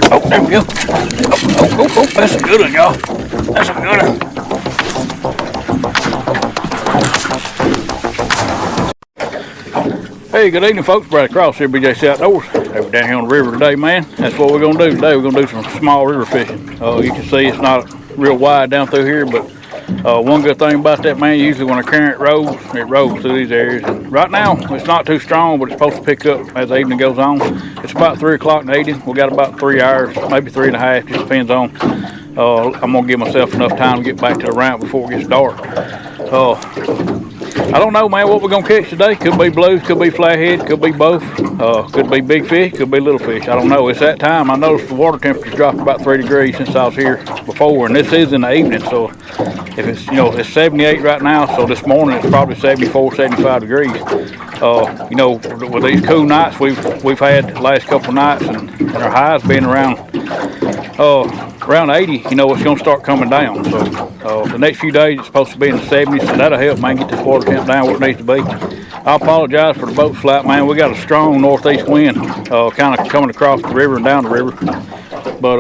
Oh, there we go. Oh, that's a good one, y'all. That's a good one. Hey, good evening, folks. Brad Cross here, BJC Outdoors. Hey, we're down here on the river today, man. That's what we're going to do today. We're going to do some small river fishing. You can see it's not real wide down through here, but one good thing about that, man, usually when a current rolls, it rolls through these areas. And right now, it's not too strong, but it's supposed to pick up as the evening goes on. It's about 3 o'clock in the evening. We got about 3 hours, maybe 3.5, just depends on. I'm going to give myself enough time to get back to the ramp before it gets dark. I don't know, man, what we're going to catch today. Could be blues, could be flathead, could be both. Could be big fish, could be little fish. I don't know. It's that time. I noticed the water temperature's dropped about 3 degrees since I was here before, and this is in the evening. So if it's, it's 78 right now, so this morning it's probably 74, 75 degrees. With these cool nights we've had the last couple of nights, and our highs being around 80, it's going to start coming down. So the next few days it's supposed to be in the 70s, so that'll help, man, get this water temp down where it needs to be. I apologize for the boat slap, man. We got a strong northeast wind kind of coming across the river and down the river. But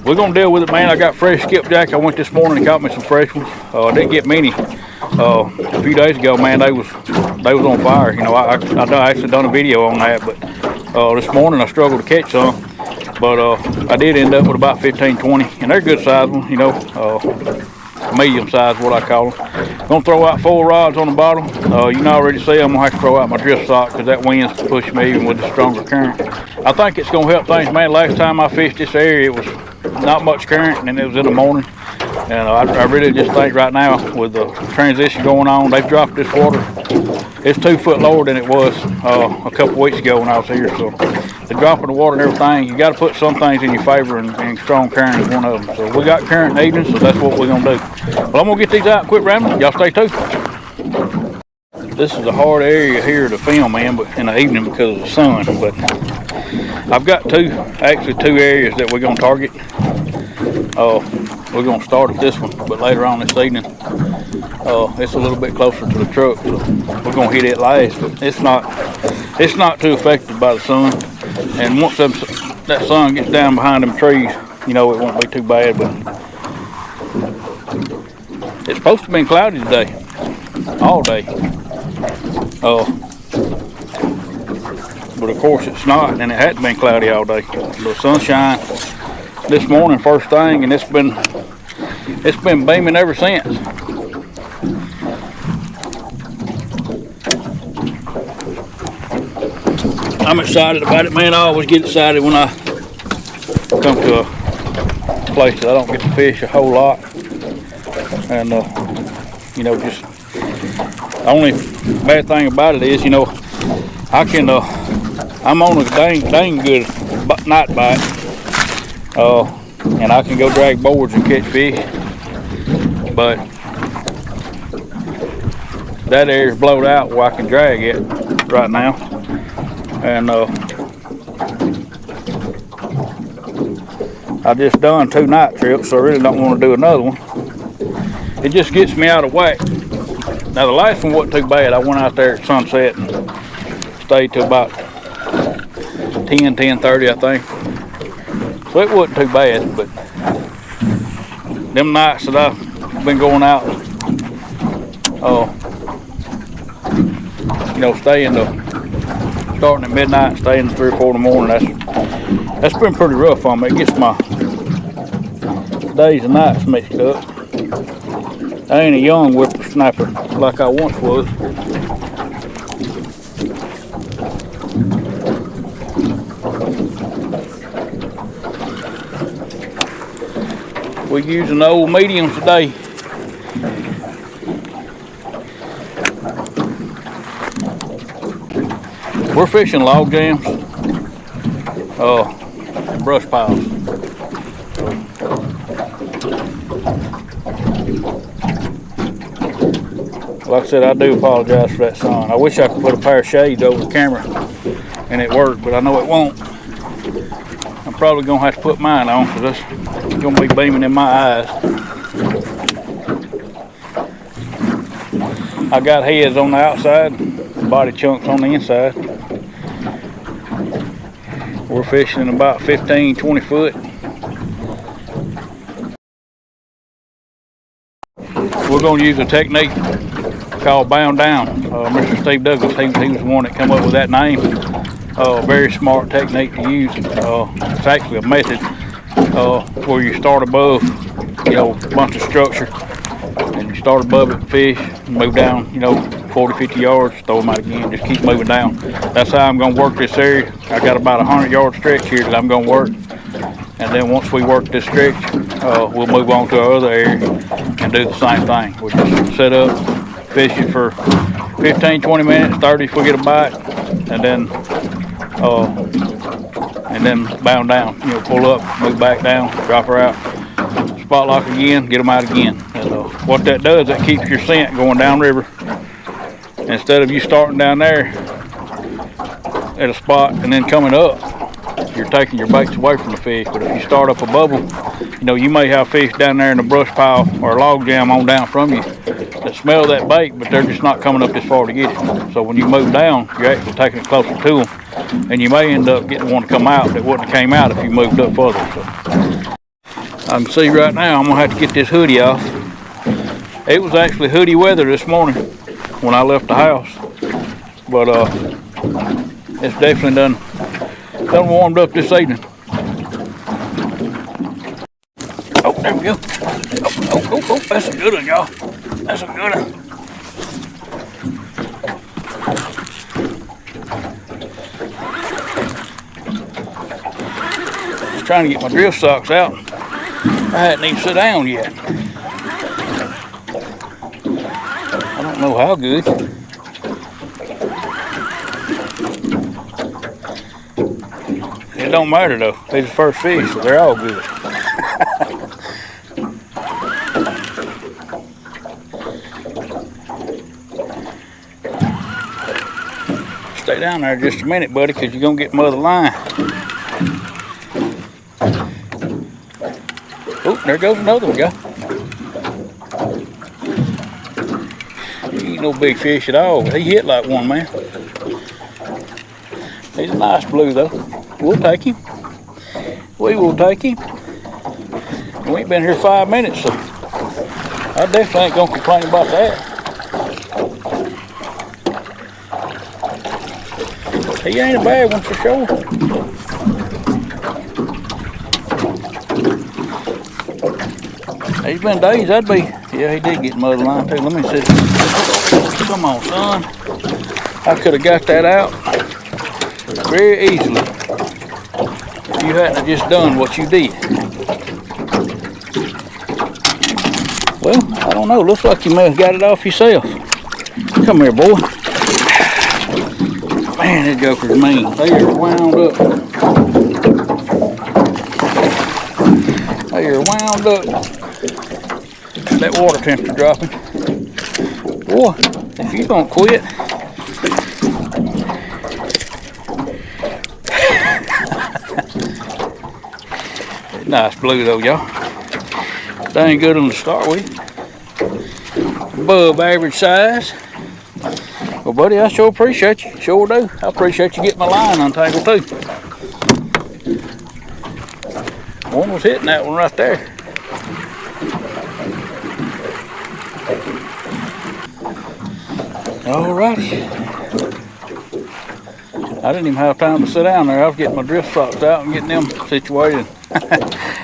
we're going to deal with it, man. I got fresh skipjack. I went this morning and caught me some fresh ones. I didn't get many. A few days ago, man, they was on fire. I actually done a video on that, but this morning I struggled to catch some. But I did end up with about 15, 20, and they're good size ones, medium size, what I call them. Gonna throw out 4 rods on the bottom. You can already see I'm gonna have to throw out my drift sock because that wind's pushing me even with the stronger current. I think it's gonna help things, man. Last time I fished this area, it was not much current, and it was in the morning. And I really just think right now, with the transition going on, they've dropped this water. It's 2 foot lower than it was a couple weeks ago when I was here. So the dropping the water and everything, you got to put some things in your favor, and strong current is one of them. So we got current in the evening, so that's what we're gonna do. Well, I'm gonna get these out, quit rambling. Y'all stay tuned. This is a hard area here to film, man, but in the evening because of the sun. But I've got two areas that we're gonna target. We're gonna start at this one, but later on this evening, it's a little bit closer to the truck, so we're gonna hit it last. But it's not too affected by the sun, and once that sun gets down behind them trees, it won't be too bad. But it's supposed to be cloudy today, all day. But of course it's not, and it hadn't been cloudy all day. The sunshine this morning first thing, and it's been beaming ever since. I'm excited about it, man. I always get excited when I come to a place that I don't get to fish a whole lot, and just the only bad thing about it is, I'm on a dang good night bite. And I can go drag boards and catch fish, but that area's blowed out where I can drag it right now, and I just done 2 night trips, so I really don't want to do another one. It just gets me out of whack. Now the last one wasn't too bad. I went out there at sunset and stayed till about 10:30, I think. So it wasn't too bad, but them nights that I've been going out, starting at midnight, staying at 3 or 4 in the morning, that's been pretty rough on me. It gets my days and nights mixed up. I ain't a young whippersnapper like I once was. We're using old mediums today. We're fishing log jams, brush piles. Like I said, I do apologize for that sun. I wish I could put a pair of shades over the camera and it worked, but I know it won't. I'm probably gonna have to put mine on because it's gonna be beaming in my eyes. I got heads on the outside, body chunks on the inside. We're fishing about 15, 20 foot. we're going to use a technique called bound down. Mr. Steve Douglas, he was the one that came up with that name. Very smart technique to use. It's actually a method where you start above, a bunch of structure, and you start above it, fish, move down, 40, 50 yards, throw them out again, just keep moving down. That's how I'm going to work this area. I got about a 100-yard stretch here that I'm going to work. And then once we work this stretch, we'll move on to our other area and do the same thing. We'll just set up, fish it for 15, 20 minutes, 30 if we get a bite, and then bound down. Pull up, move back down, drop her out, spot lock again, get them out again. And what that does, that keeps your scent going downriver. Instead of you starting down there at a spot and then coming up, you're taking your baits away from the fish. But if you start up a bubble, you may have fish down there in the brush pile or a log jam on down from you that smell that bait, but they're just not coming up this far to get it. So when you move down, you're actually taking it closer to them, and you may end up getting one to come out that wouldn't have came out if you moved up further. So I can see right now I'm gonna have to get this hoodie off. It was actually hoodie weather this morning when I left the house, but it's definitely done warmed up this evening. Oh, there we go. Oh, that's a good one, y'all. That's a good one. Just trying to get my drift socks out. I hadn't even sit down yet. I don't know how good. It don't matter though. They're the first fish, so they're all good. Stay down there just a minute, buddy, because you're gonna get my other line. Oh, there goes another one, guy. He ain't no big fish at all. He hit like one, man. He's a nice blue though. We'll take him. We will take him. We ain't been here 5 minutes, so I definitely ain't gonna complain about that. He ain't a bad one for sure. He's been days, that'd be. Yeah, he did get mother line too. Let me see. Come on, son. I could have got that out very easily if you hadn't just done what you did. Well, I don't know. Looks like you may have got it off yourself. Come here, boy. Man, that joker's mean. They are wound up. They are wound up. That water temperature dropping. Boy, if you don't quit. Nice blue though, y'all. Dang good on to start with. Above average size. Well, buddy, I sure appreciate you. Sure do. I appreciate you getting my line untangled too. One was hitting that one right there. Alrighty. I didn't even have time to sit down there. I was getting my drift socks out and getting them situated.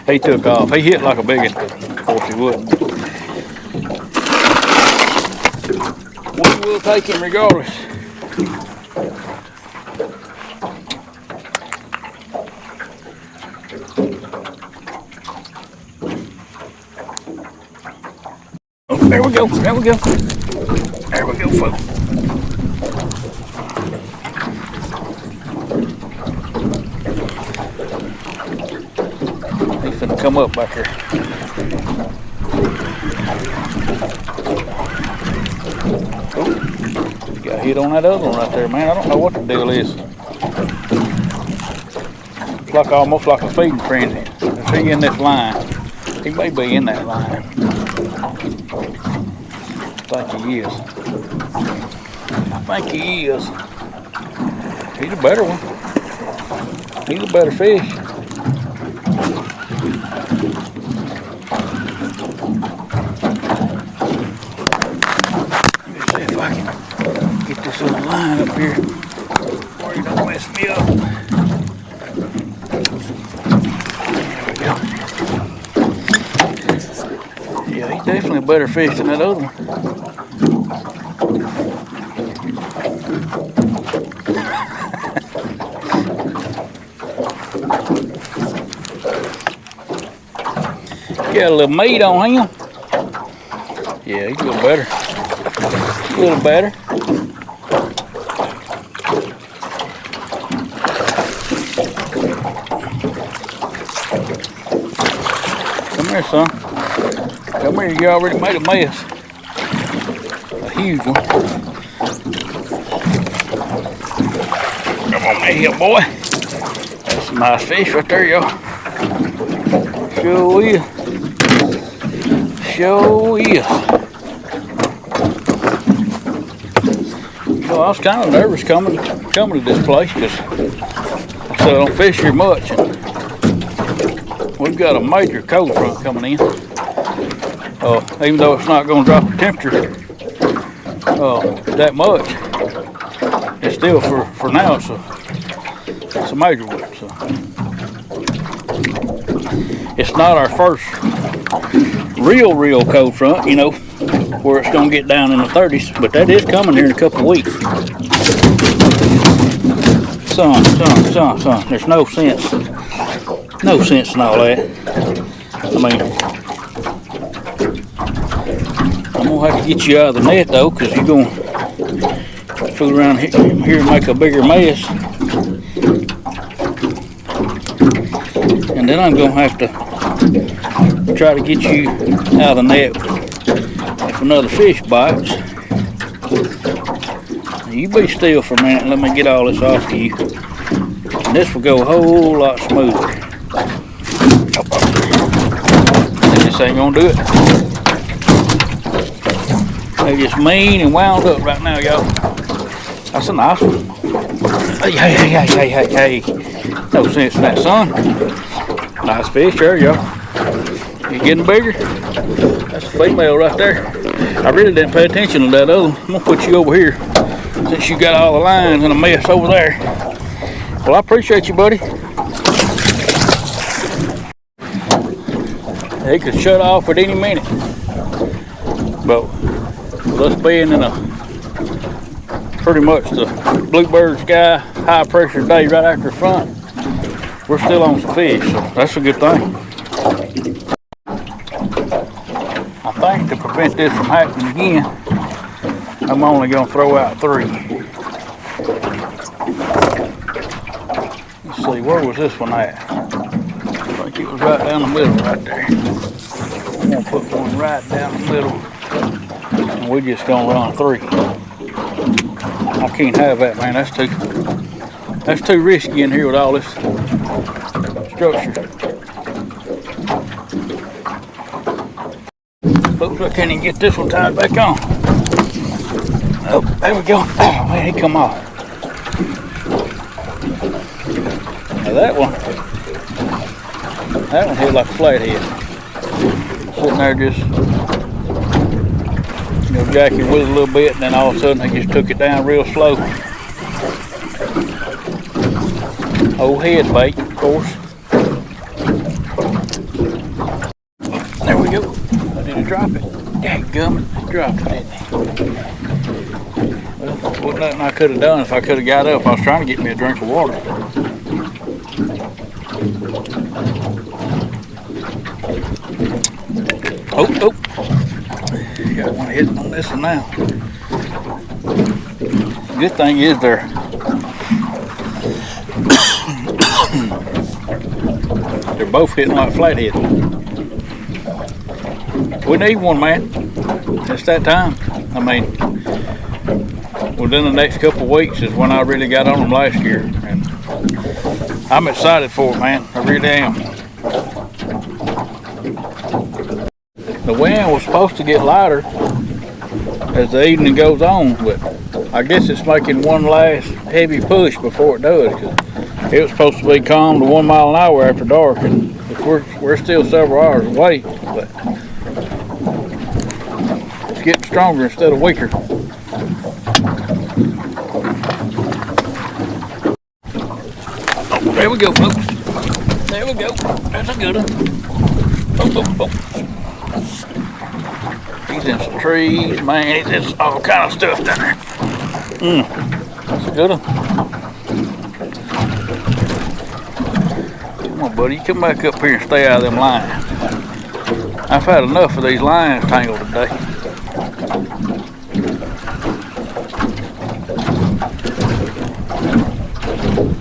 He took off. He hit like a big one, but of course he wouldn't. We will take him regardless. Oh, there we go. There we go. There we go, folks. He's gonna come up back here. Oh, he got hit on that other one right there, man. I don't know what the deal is. It's like almost like a feeding frenzy. Is he in this line? He may be in that line. I think he is. I think he is. He's a better one. He's a better fish. line up here where he don't mess me up. There we go. Yeah, he's definitely a better fish than that other one. Got a little meat on him. Yeah, he's a little better. A little better. Come here, son. Come here, you already made a mess. A huge one. Come on, man, here, boy. That's a nice fish right there, y'all. Sure is. Sure is. You know, I was kind of nervous coming to this place because I said I don't fish here much. And we've got a major cold front coming in. Even though it's not going to drop the temperature that much, it's still for now it's a major one. So it's not our first real cold front, you know, where it's going to get down in the 30s, but that is coming here in a couple of weeks. Son, there's no sense in all that. I mean, I'm going to have to get you out of the net though, because you're going to fool around here and make a bigger mess. And then I'm going to have to try to get you out of the net if another fish bites. You be still for a minute and let me get all this off of you. And this will go a whole lot smoother. This ain't gonna do it. They're just mean and wound up right now, y'all. That's a nice one. Hey. No sense in that, son. Nice fish there, y'all. You getting bigger? That's a female right there. I really didn't pay attention to that other one. I'm gonna put you over here since you got all the lines and a mess over there. Well, I appreciate you, buddy. He could shut off at any minute. But with us being in a pretty much the bluebird sky, high pressure day right after the front, we're still on some fish, so that's a good thing. I think to prevent this from happening again, I'm only going to throw out 3. Let's see, where was this one at? I think it was right down the middle right there. I'm going to put one right down the middle, and we're just going to run 3. I can't have that, man. That's too risky in here with all this structure. Oops, I can't even get this one tied back on. Oh, there we go. Oh, man, he come off. Now that one hit like a flathead. Sitting there just, you know, jacking with it a little bit, and then all of a sudden he just took it down real slow. Old head bait, of course. There we go. I need to drop it. Dadgummit, I dropped it, didn't he? Well, wasn't nothing I could have done if I could have got up. I was trying to get me a drink of water. Oh. Got one hitting on this one now. The good thing is they're both hitting like flathead. We need one, man. It's that time. I mean, within the next couple of weeks is when I really got on them last year. And I'm excited for it, man. I really am. The wind was supposed to get lighter as the evening goes on, but I guess it's making one last heavy push before it does. Cause it was supposed to be calm to 1 mile an hour after dark, and we're still several hours away, but it's getting stronger instead of weaker. There we go, folks. There we go. That's a good one. Boom, boom, boom. He's in some trees, man. He's in all kind of stuff down there. That's a good one. Come on, buddy. You come back up here and stay out of them lines. I've had enough of these lines tangled today.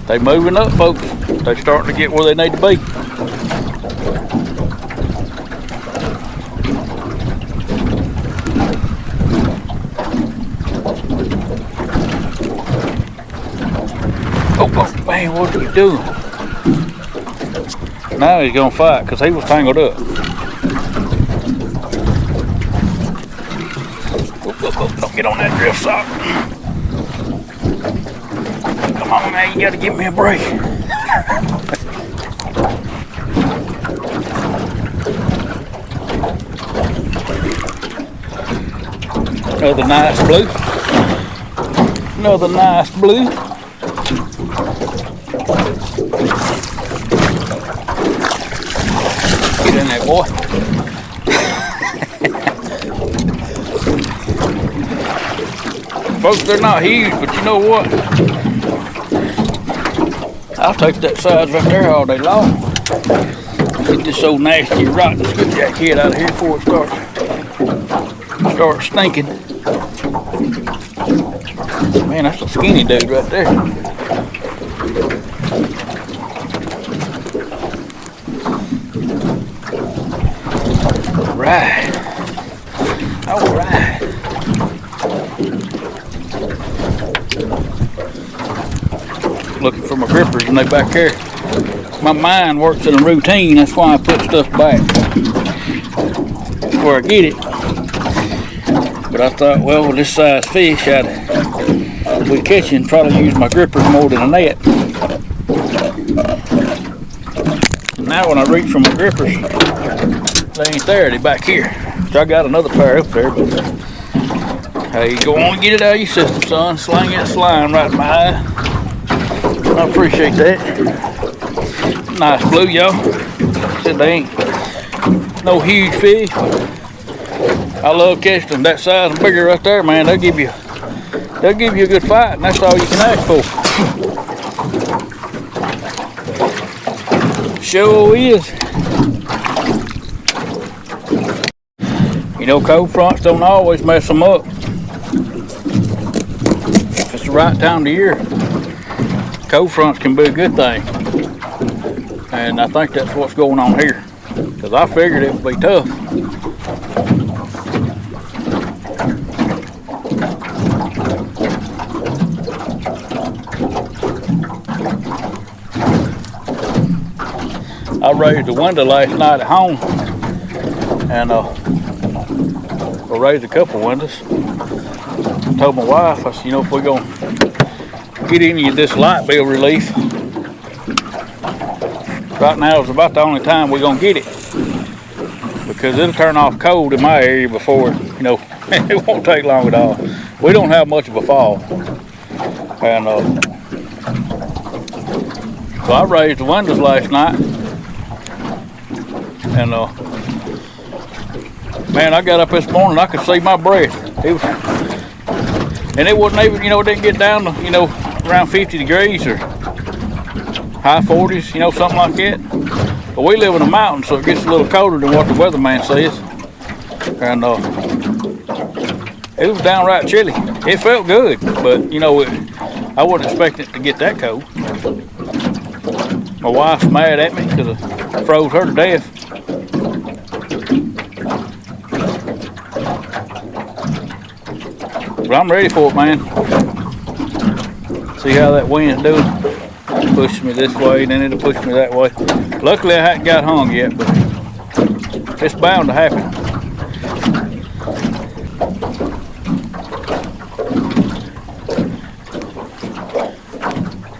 They moving up, folks. They starting to get where they need to be. Oh, man, what are you doing? Now he's gonna fight because he was tangled up. Don't get on that drift sock. Come on, man, you gotta give me a break. Another nice blue. Another nice blue. Get in there, boy. Folks, they're not huge, but you know what? I'll take that size right there all day long. Get this old nasty rotten skipjack head out of here before it starts stinking. Man, that's a skinny dude right there. All right. All right. Looking for my grippers and they back there. My mind works in a routine, that's why I put stuff back. That's where I get it. But I thought, well, with this size fish if we catching, probably use my grippers more than a net. Now when I reach for my grippers, they ain't there, they back here. So I got another pair up there, but hey, go on and get it out of your system, son. Slang that slime right in my eye. I appreciate that. Nice blue, y'all. Said they ain't no huge fish. I love catching them that size and bigger right there, man. They'll give you a good fight, and that's all you can ask for. Sure is. You know, cold fronts don't always mess them up. If it's the right time of the year, cold fronts can be a good thing. And I think that's what's going on here. Because I figured it would be tough. I raised the window last night at home. And I raised a couple windows. I told my wife, I said, you know, if we're going to get any of this light bill relief, right now is about the only time we're going to get it. Because it'll turn off cold in my area before, you know, it won't take long at all. We don't have much of a fall. And so I raised the windows last night. And man, I got up this morning, I could see my breath. And it wasn't even, you know, it didn't get down to, you know, around 50 degrees or high 40s, you know, something like that. But we live in the mountains, so it gets a little colder than what the weatherman says. And it was downright chilly. It felt good, but, you know, I wasn't expecting it to get that cold. My wife's mad at me because I froze her to death. But I'm ready for it, man. See how that wind's doing? Push me this way, then it'll push me that way. Luckily, I hadn't got hung yet, but it's bound to happen.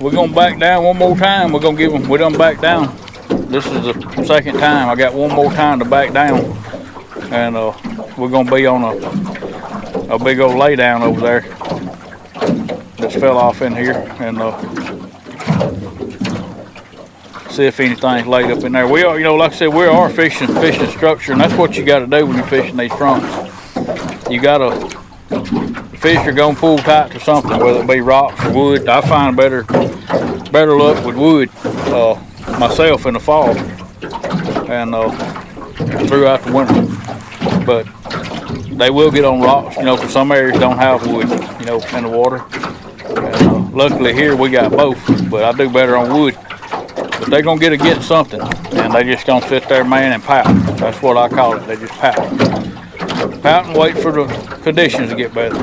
We're gonna back down one more time. We're gonna give them. We done back down. This is the second time. I got one more time to back down, and we're gonna be on a big old lay down over there that's fell off in here, and see if anything's laid up in there. We are, you know, like I said, we are fishing structure, and that's what you got to do when you're fishing these fronts. You gotta, the fish are gonna pull tight to something, whether it be rocks or wood. I find better luck with wood myself in the fall and throughout the winter. But they will get on rocks, you know, because some areas don't have wood, you know, in the water. And luckily here we got both, but I do better on wood. But they're gonna get against something, and they just gonna sit there, man, and pout. That's what I call it. They just pout and wait for the conditions to get better.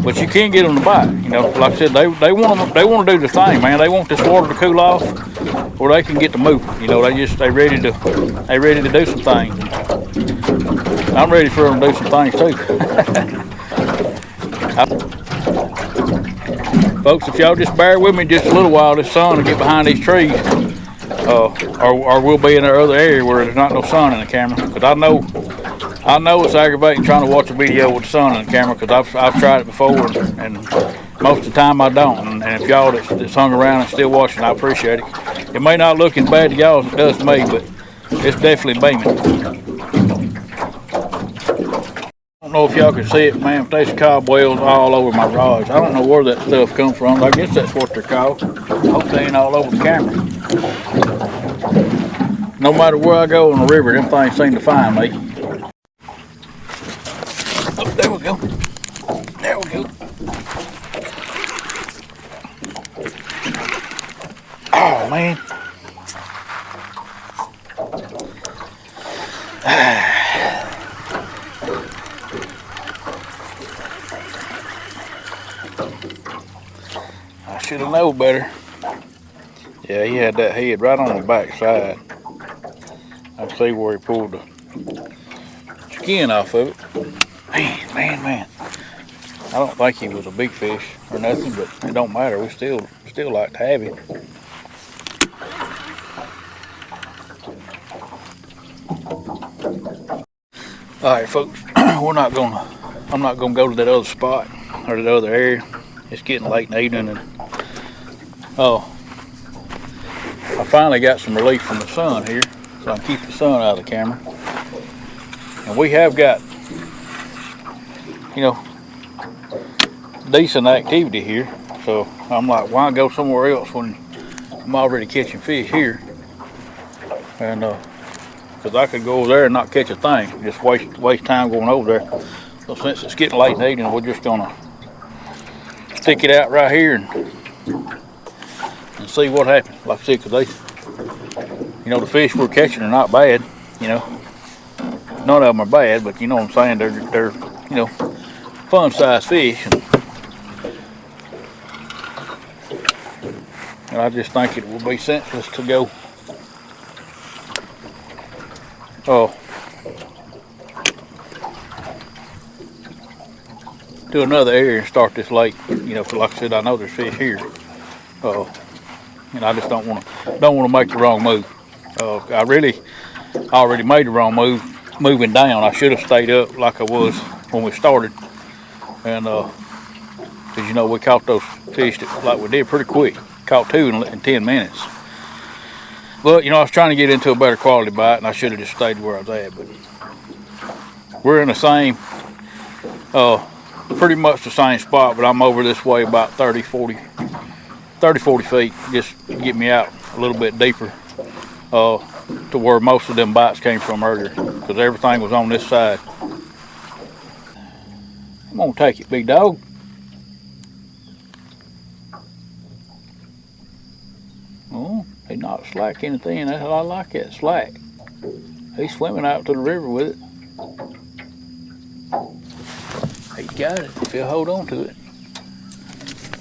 But you can't get them to bite. You know, like I said, they want to do the thing, man. They want this water to cool off, or they can get to moving. You know, they ready to do some things. I'm ready for them to do some things too. Folks, if y'all just bear with me just a little while, this sun will get behind these trees, or we'll be in the other area where there's not no sun in the camera. Because I know it's aggravating trying to watch a video with the sun in the camera, because I've tried it before, and most of the time I don't. And if y'all that's hung around and still watching, I appreciate it. It may not look as bad to y'all as it does to me, but it's definitely beaming. I don't know if y'all can see it, man, but there's cobwebs all over my rods. I don't know where that stuff comes from. I guess that's what they're called. I hope they ain't all over the camera. No matter where I go in the river, them things seem to find me. Oh, there we go. There we go. Oh, man. I should have known better. Yeah, he had that head right on the back side. I can see where he pulled the skin off of it. Man. I don't think he was a big fish or nothing, but it don't matter. We still like to have him. All right, folks. I'm not gonna go to that other spot or that other area. It's getting late in the evening, and I finally got some relief from the sun here, so I can keep the sun out of the camera. And we have got, you know, decent activity here. So I'm like, why go somewhere else when I'm already catching fish here? And because I could go over there and not catch a thing, just waste time going over there. So since it's getting late in the evening, we're just gonna stick it out right here and see what happens. Like I said, because you know, the fish we're catching are not bad. You know, none of them are bad, but you know what I'm saying. They're you know, fun-sized fish, and I just think it would be senseless to go. To another area and start this lake. You know, 'cause like I said, I know there's fish here. And I just don't want to make the wrong move. I really already made the wrong move moving down. I should have stayed up like I was when we started, and because you know we caught those fish like we did pretty quick. Caught 2 in 10 minutes. But you know, I was trying to get into a better quality bite, and I should have just stayed where I was at. But we're in the same, pretty much the same spot, but I'm over this way about 30, 40 feet, just to get me out a little bit deeper to where most of them bites came from earlier, because everything was on this side. I'm gonna take it, big dog. Oh, he's not slack anything. I like that slack. He's swimming out to the river with it. He got it if he'll hold on to it.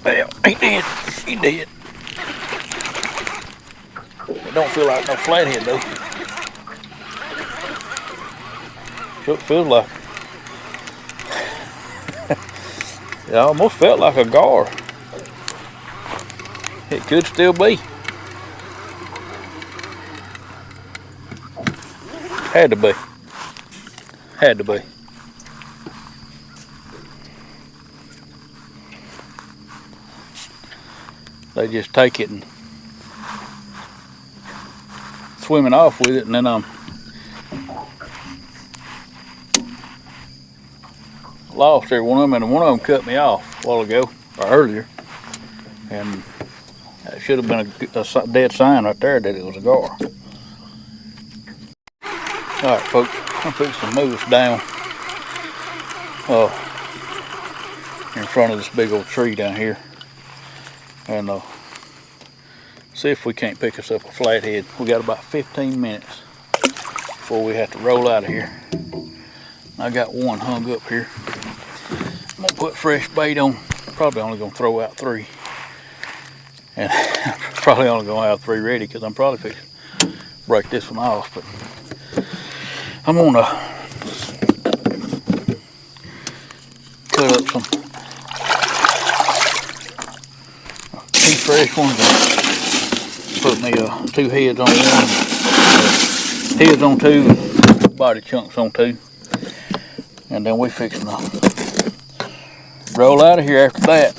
Well, he did. He did. It don't feel like no flathead though. Sure feels like. It almost felt like a gar. It could still be. Had to be. Had to be. They just take it and swimming off with it, and then lost there one of them, and one of them cut me off a while ago, or earlier, and that should have been a dead sign right there that it was a gar. All right, folks, I'm fixing to move us down in front of this big old tree down here, and see if we can't pick us up a flathead. We got about 15 minutes before we have to roll out of here. I got one hung up here. I'm gonna put fresh bait on. Probably only gonna throw out 3, and probably only gonna have 3 ready because I'm probably fixing to break this one off. But I'm gonna cut up some 2 fresh ones and put me 2 heads on one, heads on 2, and body chunks on 2, and then we fixing to roll out of here after that.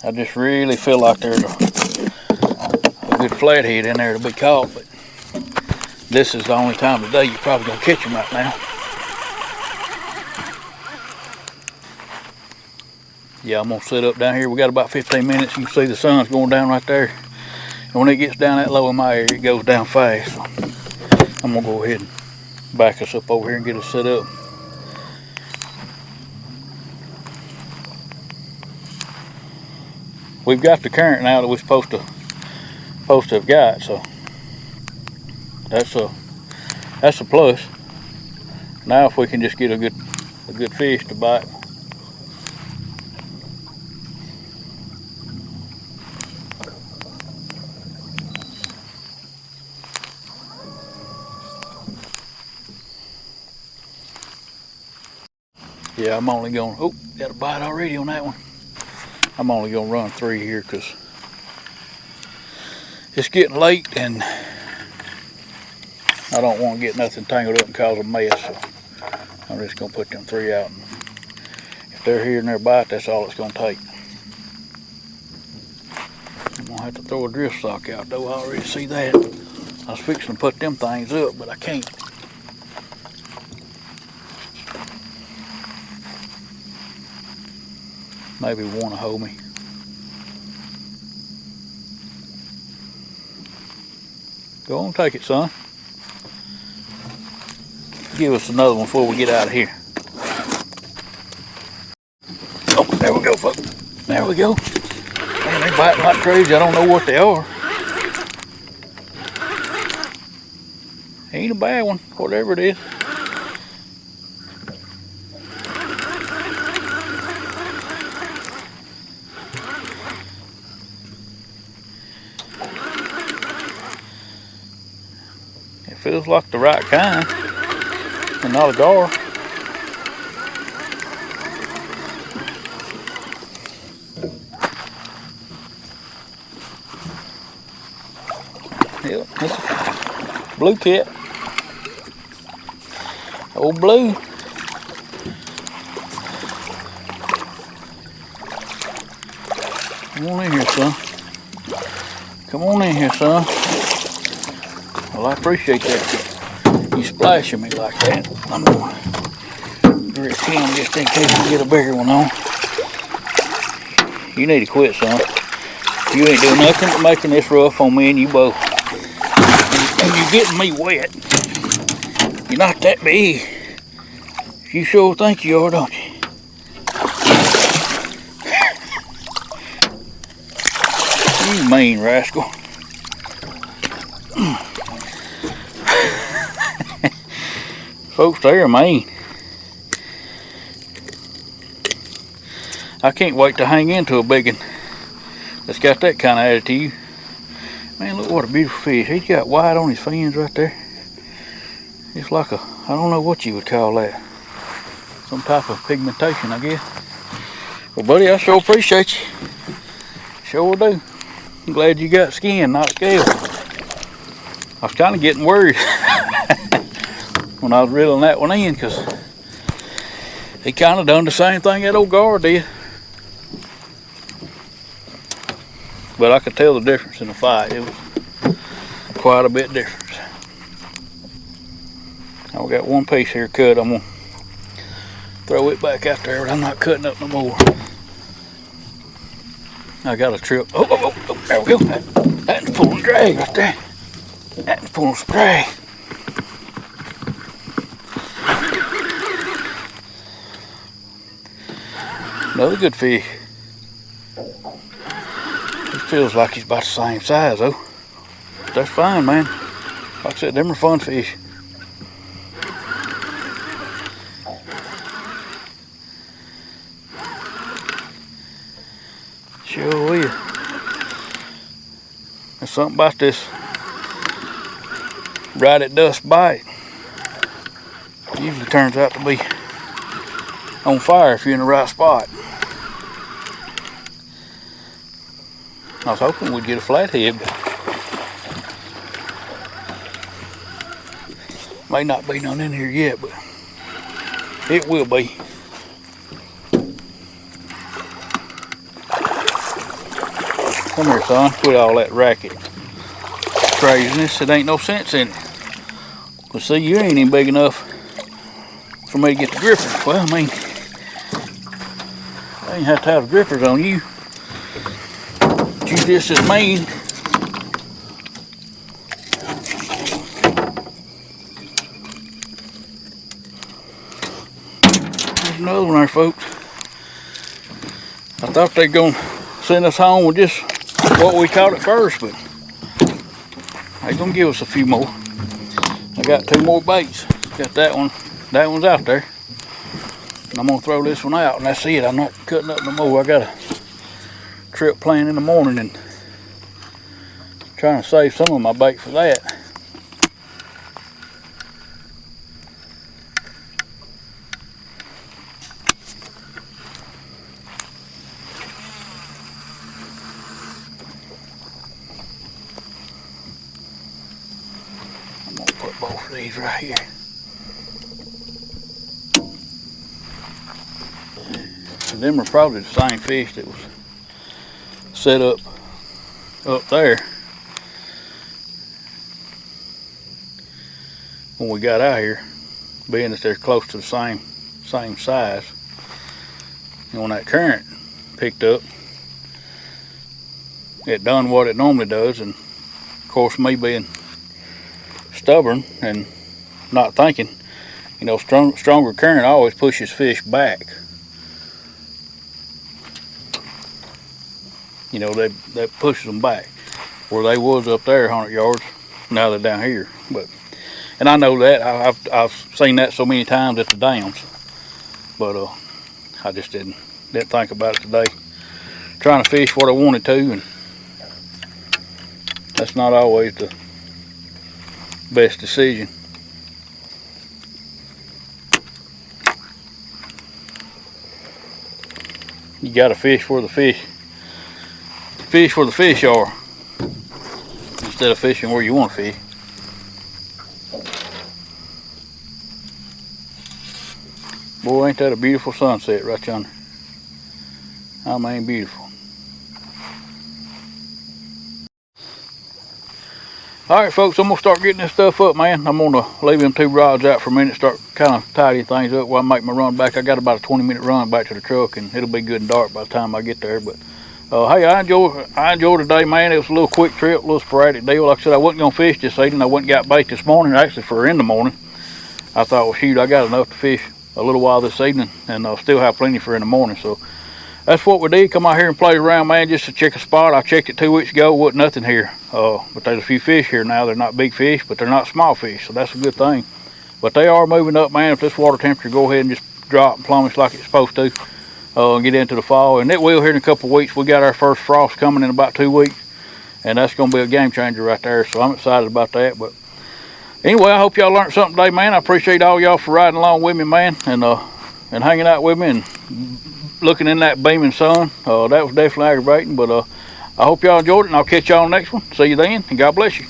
I just really feel like there's a good flathead in there to be caught, but this is the only time of day you're probably gonna catch them right now. Yeah, I'm gonna sit up down here. We got about 15 minutes. You can see the sun's going down right there, and when it gets down that low in my area, it goes down fast. So I'm gonna go ahead and back us up over here and get us set up. We've got the current now that we're supposed to have got, so that's a plus. Now if we can just get a good fish to bite. Yeah, I'm only going, oh, got a bite already on that one. I'm only going to run 3 here because it's getting late and I don't want to get nothing tangled up and cause a mess. So I'm just going to put them 3 out. And if they're here and they're bite, that's all it's going to take. I'm going to have to throw a drift sock out though. I already see that. I was fixing to put them things up, but I can't. Maybe one to hold me. Go on, take it, son. Give us another one before we get out of here. Oh, there we go, folks. There we go. Man, they biting like crazy. I don't know what they are. Ain't a bad one, whatever it is. Feels like the right kind and not a gar. Yep, it's a blue cat. Old blue. Come on in here, son. Come on in here, son. Well, I appreciate that. You splashing me like that. I'm going to grip him just in case we get a bigger one on. You need to quit, son. You ain't doing nothing but making this rough on me and you both. And you're getting me wet. You're not that big. You sure think you are, don't you? You mean rascal. Folks, they're mean. I can't wait to hang into a big one that's got that kind of attitude. Man, look what a beautiful fish. He's got white on his fins right there. It's like a, I don't know what you would call that. Some type of pigmentation, I guess. Well, buddy, I sure appreciate you. Sure do. I'm glad you got skin, not scale. I was kind of getting worried when I was reeling that one in, because he kind of done the same thing that old gar did. but I could tell the difference in the fight. It was quite a bit different. Now we got one piece here cut. I'm gonna throw it back out there, but I'm not cutting up no more. I got a trip. Oh, there we go. That's pulling drag right there. That's pulling some drag. Another good fish. He feels like he's about the same size though. But that's fine, man. Like I said, them are fun fish. Sure will. There's something about this right at dusk bite. It usually turns out to be on fire if you're in the right spot. I was hoping we'd get a flathead, but may not be none in here yet, but it will be. Come here, son. Quit all that racket craziness. It ain't no sense in it. But see, you ain't even big enough for me to get the grippers. Well, I mean, I ain't have to have the grippers on you. But you just as mean. There's another one there, folks. I thought they'd gonna send us home with just what we caught at first, but they're gonna give us a few more. I got 2 more baits. Got that one. That one's out there. And I'm gonna throw this one out, and that's it. I'm not cutting up no more. I got a trip planned in the morning and trying to save some of my bait for that. I'm gonna put both of these right here. And them are probably the same fish that was set up there when we got out here, being that they're close to the same size. And when that current picked up, it done what it normally does, and of course me being stubborn and not thinking, you know, stronger current always pushes fish back. You know, that pushes them back. Where they was up there 100 yards, now they're down here. And I know that. I've seen that so many times at the dams. But I just didn't think about it today. Trying to fish what I wanted to, and that's not always the best decision. You gotta fish where the fish are, instead of fishing where you want to fish. Boy, ain't that a beautiful sunset right yonder. I mean, beautiful. Alright folks, I'm going to start getting this stuff up, man. I'm going to leave them 2 rods out for a minute, start kind of tidying things up while I make my run back. I got about a 20-minute run back to the truck, and it'll be good and dark by the time I get there. But hey, I enjoyed today, man. It was a little quick trip, a little sporadic deal. Like I said, I wasn't going to fish this evening. I went and got bait this morning, actually for in the morning. I thought, well, shoot, I got enough to fish a little while this evening, and I'll still have plenty for in the morning. So that's what we did. Come out here and play around, man, just to check a spot. I checked it 2 weeks ago, wasn't nothing here. But there's a few fish here now. They're not big fish, but they're not small fish, so that's a good thing. But they are moving up, man. If this water temperature go ahead and just drop and plummet like it's supposed to, get into the fall, and it will here in a couple of weeks. We got our first frost coming in about 2 weeks, and that's going to be a game changer right there. So I'm excited about that. But anyway, I hope y'all learned something today, man. I appreciate all y'all for riding along with me, man, and hanging out with me and looking in that beaming sun. That was definitely aggravating, but I hope y'all enjoyed it, and I'll catch y'all on the next one. See you then, and God bless you.